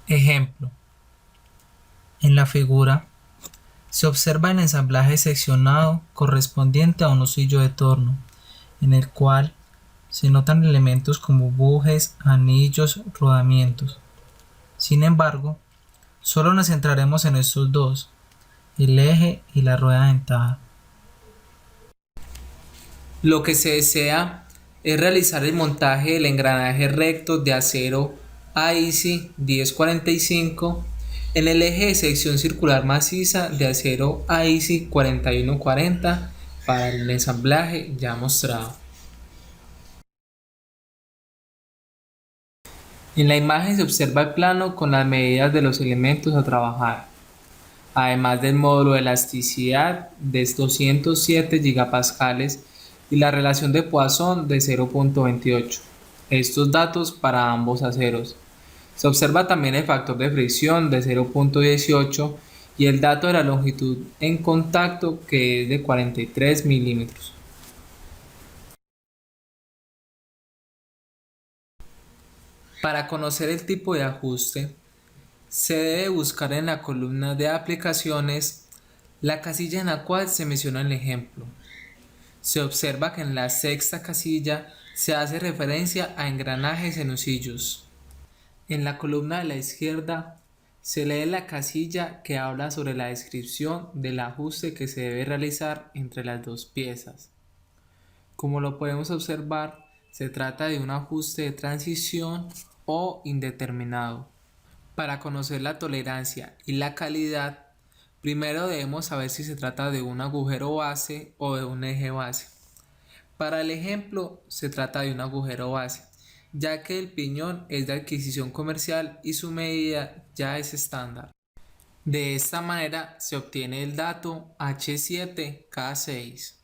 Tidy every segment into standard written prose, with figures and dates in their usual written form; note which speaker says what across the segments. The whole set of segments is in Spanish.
Speaker 1: Ejemplo, en la figura se observa el ensamblaje seccionado correspondiente a un husillo de torno, en el cual se notan elementos como bujes, anillos, rodamientos. Sin embargo, solo nos centraremos en estos dos, el eje y la rueda dentada. Lo que se desea es realizar el montaje del engranaje recto de acero AISI 1045 en el eje de sección circular maciza de acero AISI 4140 para el ensamblaje ya mostrado. En la imagen se observa el plano con las medidas de los elementos a trabajar, además del módulo de elasticidad de 207 gigapascales y la relación de Poisson de 0.28. Estos datos para ambos aceros. Se observa también el factor de fricción de 0.18 y el dato de la longitud en contacto que es de 43 milímetros. Para conocer el tipo de ajuste, se debe buscar en la columna de aplicaciones la casilla en la cual se menciona el ejemplo. Se observa que en la sexta casilla se hace referencia a engranajes en husillos. En la columna de la izquierda se lee la casilla que habla sobre la descripción del ajuste que se debe realizar entre las dos piezas. Como lo podemos observar, se trata de un ajuste de transición o indeterminado. Para conocer la tolerancia y la calidad, primero debemos saber si se trata de un agujero base o de un eje base. Para el ejemplo, se trata de un agujero base, ya que el piñón es de adquisición comercial y su medida ya es estándar. De esta manera se obtiene el dato H7K6.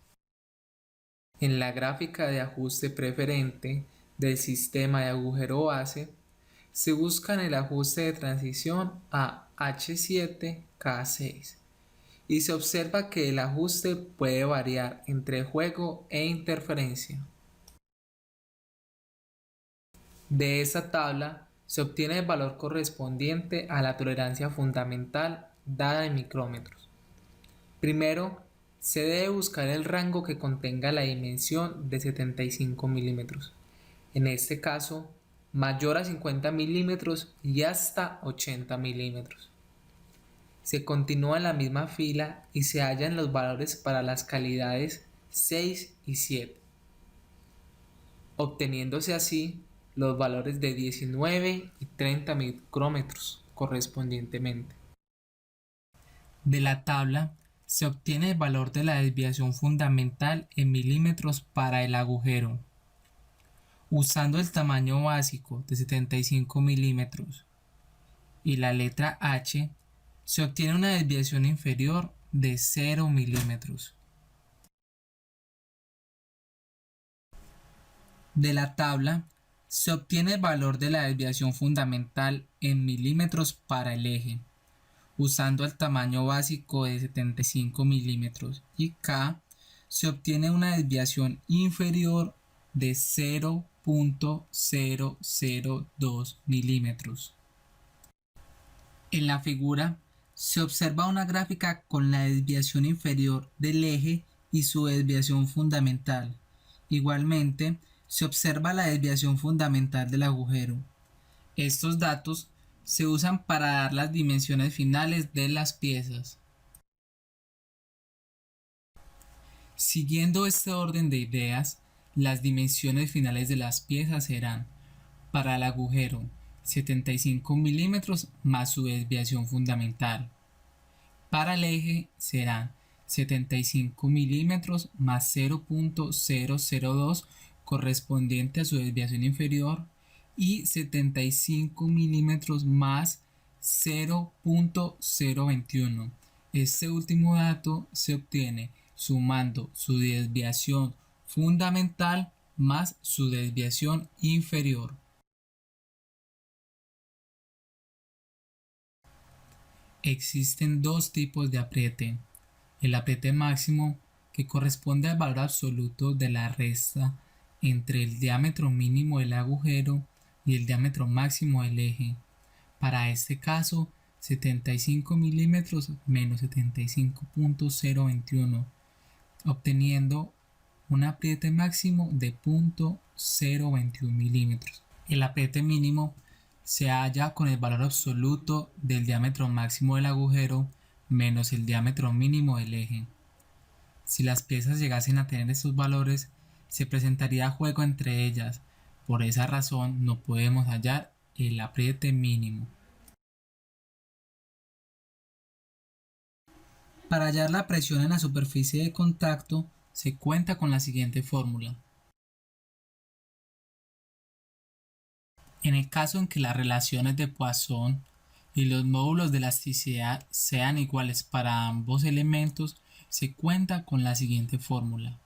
Speaker 1: En la gráfica de ajuste preferente del sistema de agujero base, se busca el ajuste de transición a H7K6 y se observa que el ajuste puede variar entre juego e interferencia. De esta tabla se obtiene el valor correspondiente a la tolerancia fundamental dada en micrómetros. Primero, se debe buscar el rango que contenga la dimensión de 75 milímetros. En este caso, mayor a 50 milímetros y hasta 80 milímetros. Se continúa en la misma fila y se hallan los valores para las calidades 6 y 7, obteniéndose así los valores de 19 y 30 micrómetros correspondientemente. De la tabla se obtiene el valor de la desviación fundamental en milímetros para el agujero. Usando el tamaño básico de 75 milímetros y la letra H, se obtiene una desviación inferior de 0 milímetros. De la tabla se obtiene el valor de la desviación fundamental en milímetros para el eje, usando el tamaño básico de 75 milímetros y K se obtiene una desviación inferior de 0.002 milímetros. En la figura se observa una gráfica con la desviación inferior del eje y su desviación fundamental. Igualmente, se observa la desviación fundamental del agujero. Estos datos se usan para dar las dimensiones finales de las piezas. Siguiendo este orden de ideas, las dimensiones finales de las piezas serán: para el agujero 75 milímetros más su desviación fundamental. Para el eje serán 75 milímetros más 0.002 correspondiente a su desviación inferior y 75 milímetros más 0.021. Este último dato se obtiene sumando su desviación fundamental más su desviación inferior. Existen dos tipos de apriete: el apriete máximo, que corresponde al valor absoluto de la resta entre el diámetro mínimo del agujero y el diámetro máximo del eje, Para este caso, 75 milímetros menos 75.021, obteniendo un apriete máximo de 0.021 milímetros. El apriete mínimo se halla con el valor absoluto del diámetro máximo del agujero menos el diámetro mínimo del eje. Si las piezas llegasen a tener estos valores, se presentaría juego entre ellas. Por esa razón no podemos hallar el apriete mínimo. Para hallar la presión en la superficie de contacto, se cuenta con la siguiente fórmula. En el caso en que las relaciones de Poisson y los módulos de elasticidad sean iguales para ambos elementos, se cuenta con la siguiente fórmula.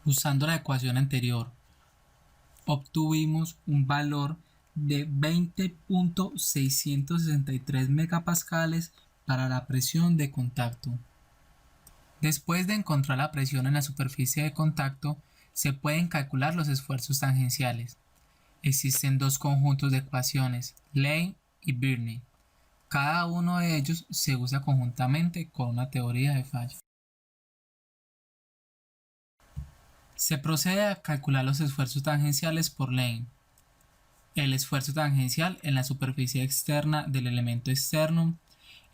Speaker 1: Usando la ecuación anterior, obtuvimos un valor de 20.663 megapascales para la presión de contacto. Después de encontrar la presión en la superficie de contacto, se pueden calcular los esfuerzos tangenciales. Existen dos conjuntos de ecuaciones, Lane y Birney. Cada uno de ellos se usa conjuntamente con una teoría de fallo. Se procede a calcular los esfuerzos tangenciales por Lane. El esfuerzo tangencial en la superficie externa del elemento externo,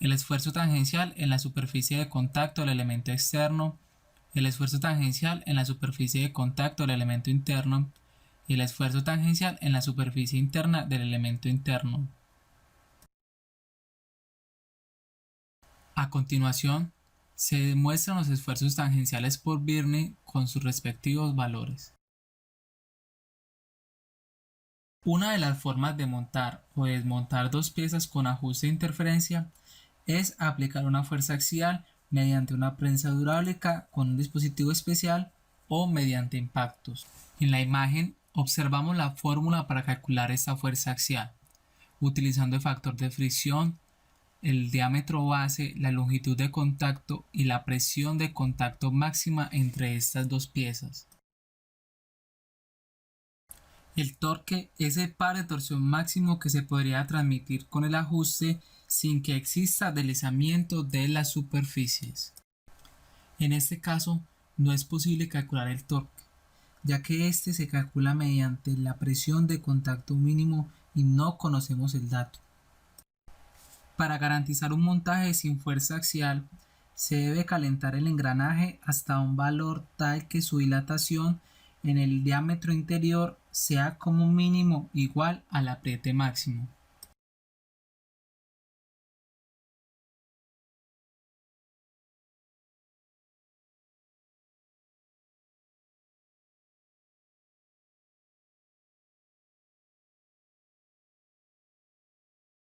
Speaker 1: el esfuerzo tangencial en la superficie de contacto del elemento externo, el esfuerzo tangencial en la superficie de contacto del elemento interno y el esfuerzo tangencial en la superficie interna del elemento interno. A continuación, se demuestran los esfuerzos tangenciales por Birney con sus respectivos valores. Una de las formas de montar o desmontar dos piezas con ajuste de interferencia es aplicar una fuerza axial mediante una prensa hidráulica con un dispositivo especial o mediante impactos. En la imagen observamos la fórmula para calcular esta fuerza axial, utilizando el factor de fricción, el diámetro base, la longitud de contacto y la presión de contacto máxima entre estas dos piezas. El torque es el par de torsión máximo que se podría transmitir con el ajuste sin que exista deslizamiento de las superficies. En este caso, no es posible calcular el torque, ya que este se calcula mediante la presión de contacto mínimo y no conocemos el dato. Para garantizar un montaje sin fuerza axial, se debe calentar el engranaje hasta un valor tal que su dilatación en el diámetro interior sea como mínimo igual al apriete máximo.